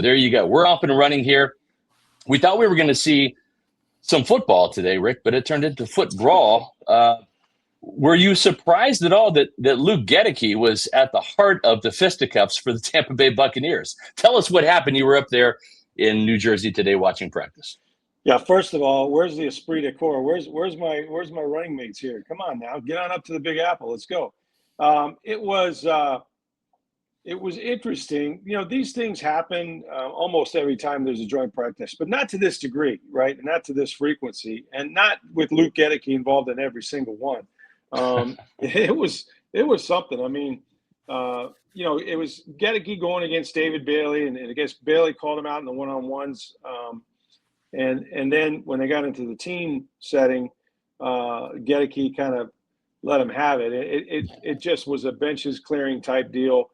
there you go. We're off and running here. We thought we were going to see some football today, Rick, but it turned into foot brawl. Were you surprised at all that Luke Gedeke was at the heart of the fisticuffs for the Tampa Bay Buccaneers? Tell us what happened. You were up there in New Jersey today watching practice. Yeah, first of all, where's the esprit de corps? Where's my running mates here? Come on now, get on up to the Big Apple. Let's go. It was interesting. You know, these things happen almost every time there's a joint practice, but not to this degree, right? Not to this frequency, and not with Luke Gedeke involved in every single one. It was something. I mean, you know, it was Gedeke going against David Bailey, and I guess Bailey called him out in the one-on-ones. And then when they got into the team setting, Gedeke kind of let him have it. It just was a benches clearing type deal.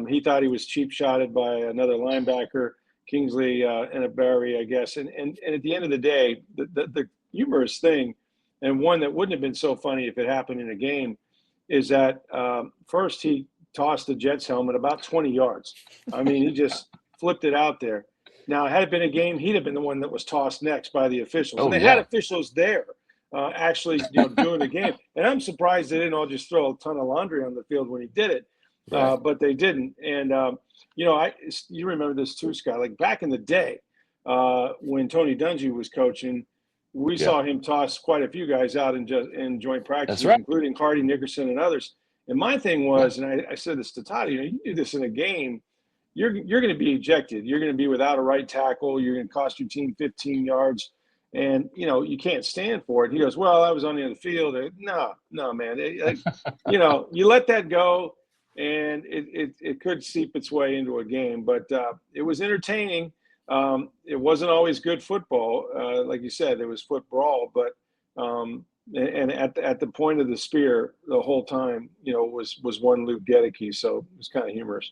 He thought he was cheap shotted by another linebacker, Kingsley Enaberry, I guess. And at the end of the day, the humorous thing, and one that wouldn't have been so funny if it happened in a game, is that first he tossed the Jets helmet about 20 yards. I mean, he just flipped it out there. Now, had it been a game, he'd have been the one that was tossed next by the officials. And they had officials there actually doing the game. And I'm surprised they didn't all just throw a ton of laundry on the field when he did it. Right. But they didn't. And, you remember this too, Scott. Like back in the day when Tony Dungy was coaching, we saw him toss quite a few guys out in joint practices, including Hardy, Nickerson, and others. And my thing was, and I said this to Todd, you do this in a game, you're going to be ejected. You're going to be without a right tackle. You're going to cost your team 15 yards. And, you can't stand for it. He goes, well, I was on the other field. No, man. You let that go, and it could seep its way into a game. But it was entertaining. It wasn't always good football. Like you said, there was foot brawl. But and at the point of the spear the whole time, was one Luke Gedeke. So it was kind of humorous.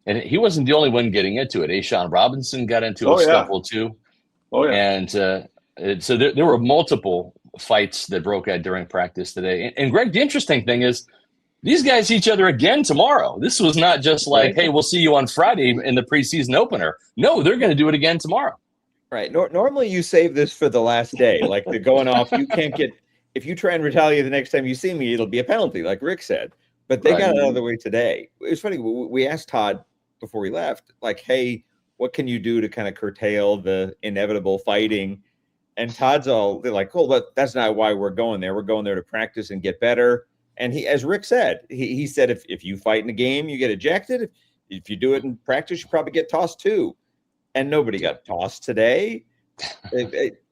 And he wasn't the only one getting into it. Ashawn Robinson got into a scuffle too. Oh, yeah. And so there were multiple fights that broke out during practice today. And Greg, the interesting thing is these guys see each other again tomorrow. This was not just like, hey, we'll see you on Friday in the preseason opener. No, they're going to do it again tomorrow. Right. Normally you save this for the last day, like the going off. You can't get – if you try and retaliate the next time you see me, it'll be a penalty, like Rick said. But they got it out of the way today. It was funny. We asked Todd before we left, like, hey, what can you do to kind of curtail the inevitable fighting? And Todd's they're like, oh, but that's not why we're going there. We're going there to practice and get better. And he, as Rick said, he said, if you fight in a game, you get ejected. If you do it in practice, you probably get tossed too. And nobody got tossed today.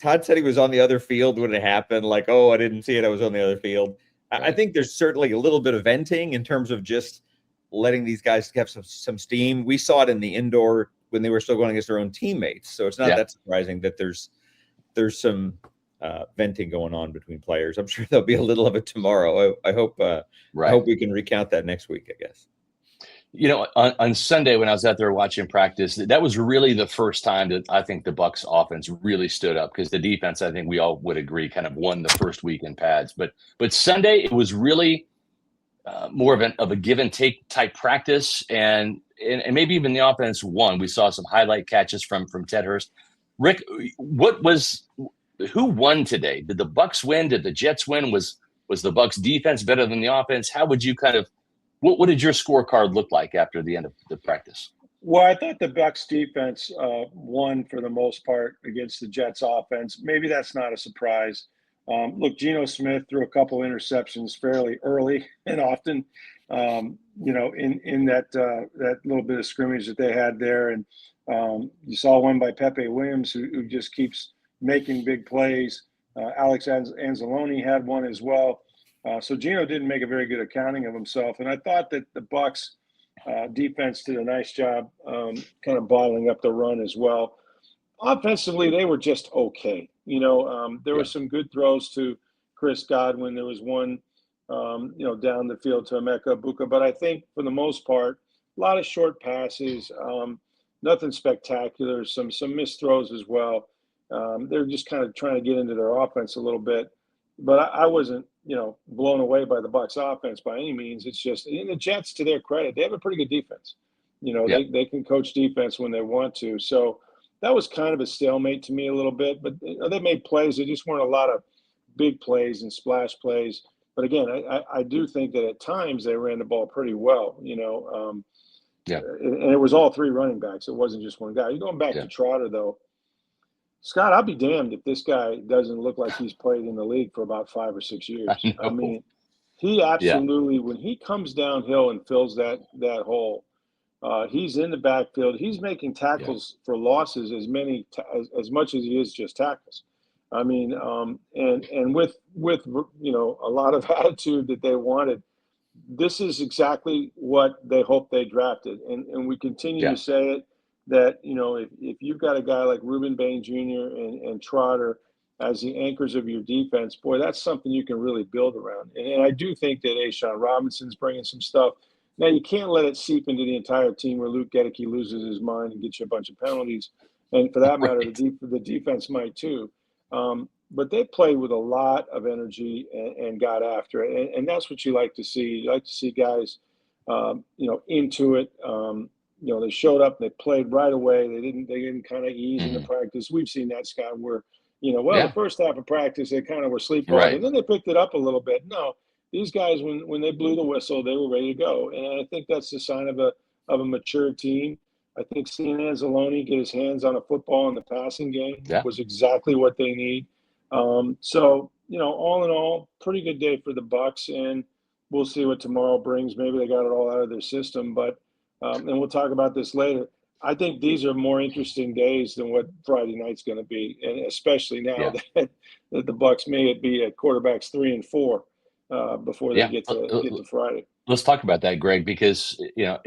Todd said he was on the other field when it happened. Like, oh, I didn't see it. I was on the other field. I think there's certainly a little bit of venting in terms of just letting these guys have some steam. We saw it in the indoor when they were still going against their own teammates. So it's not that surprising that there's some venting going on between players. I'm sure there'll be a little of it tomorrow. I hope I hope we can recount that next week, I guess. On Sunday when I was out there watching practice, that was really the first time that I think the Bucs offense really stood up, because the defense, I think we all would agree, kind of won the first week in pads. But Sunday, it was really more of a give and take type practice, and maybe even the offense won. We saw some highlight catches from Ted Hurst. Rick, who won today? Did the Bucs win? Did the Jets win? Was the Bucs defense better than the offense? How would you what did your scorecard look like after the end of the practice? Well, I thought the Bucs defense won for the most part against the Jets offense. Maybe that's not a surprise. Look, Geno Smith threw a couple interceptions fairly early and often, in that little bit of scrimmage that they had there. And you saw one by Pepe Williams, who just keeps making big plays. Alex Anzalone had one as well. So Geno didn't make a very good accounting of himself. And I thought that the Bucs defense did a nice job kind of bottling up the run as well. Offensively, they were just okay. There were some good throws to Chris Godwin. There was one, down the field to Emeka Egbuka. But I think for the most part, a lot of short passes, nothing spectacular, some missed throws as well. They're just kind of trying to get into their offense a little bit. But I wasn't, blown away by the Bucs offense by any means. It's just, in the Jets, to their credit, they have a pretty good defense. They can coach defense when they want to. So that was kind of a stalemate to me a little bit. But they made plays. There just weren't a lot of big plays and splash plays. But again, I do think that at times they ran the ball pretty well. And it was all three running backs. It wasn't just one guy. You're going back to Trotter, though. Scott, I'll be damned if this guy doesn't look like he's played in the league for about 5 or 6 years. I mean, he absolutely, when he comes downhill and fills that hole, he's in the backfield. He's making tackles for losses as much as he is just tackles. I mean, and with a lot of attitude that they wanted. This is exactly what they hope they drafted, and we continue to say it. That, if you've got a guy like Reuben Bain Jr. and Trotter as the anchors of your defense, boy, that's something you can really build around. And I do think that A'Shawn Robinson's bringing some stuff. Now, you can't let it seep into the entire team where Luke Gedeke loses his mind and gets you a bunch of penalties. And for that matter, the defense might too. But they played with a lot of energy and got after it. And that's what you like to see. You like to see guys, into it. They showed up, they played right away. They didn't kind of ease into practice. We've seen that, Scott, where, the first half of practice, they kind of were sleepwalking, and then they picked it up a little bit. No, these guys, when they blew the whistle, they were ready to go. And I think that's the sign of a mature team. I think seeing Anzalone get his hands on a football in the passing game was exactly what they need. So, all in all, pretty good day for the Bucs, and we'll see what tomorrow brings. Maybe they got it all out of their system, but and we'll talk about this later. I think these are more interesting days than what Friday night's going to be, and especially now that the Bucs may be at quarterbacks 3 and 4 before they get to Friday. Let's talk about that, Greg, because you're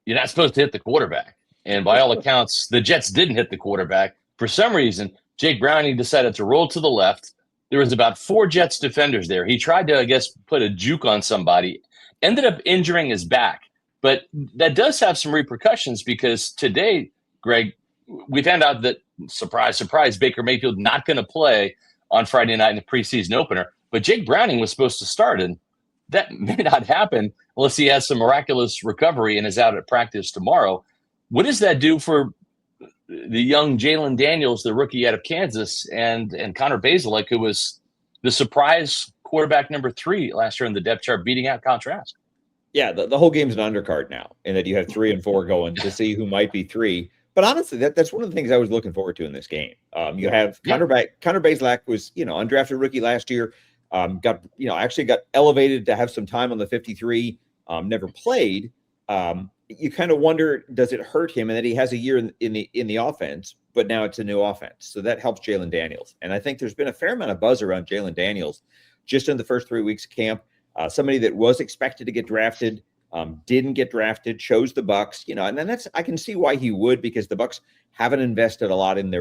not supposed to hit the quarterback, and by all accounts, the Jets didn't hit the quarterback for some reason. Jake Browning decided to roll to the left. There was about 4 Jets defenders there. He tried to, I guess, put a juke on somebody, ended up injuring his back. But that does have some repercussions because today, Greg, we found out that, surprise, surprise, Baker Mayfield not going to play on Friday night in the preseason opener. But Jake Browning was supposed to start, and that may not happen unless he has some miraculous recovery and is out at practice tomorrow. What does that do for the young Jalen Daniels, the rookie out of Kansas, and Connor Bazelak, who was the surprise quarterback number 3 last year in the depth chart, beating out Kyle Trask? Yeah, the whole game's an undercard now, and that you have 3 and 4 going to see who might be 3. But honestly, that's one of the things I was looking forward to in this game. You have Connor Bazelak was, undrafted rookie last year, actually got elevated to have some time on the 53, never played. You kind of wonder, does it hurt him? And that he has a year in the offense, but now it's a new offense. So that helps Jalen Daniels. And I think there's been a fair amount of buzz around Jalen Daniels just in the first 3 weeks of camp. Somebody that was expected to get drafted, didn't get drafted, chose the Bucs, and then I can see why he would, because the Bucs haven't invested a lot in their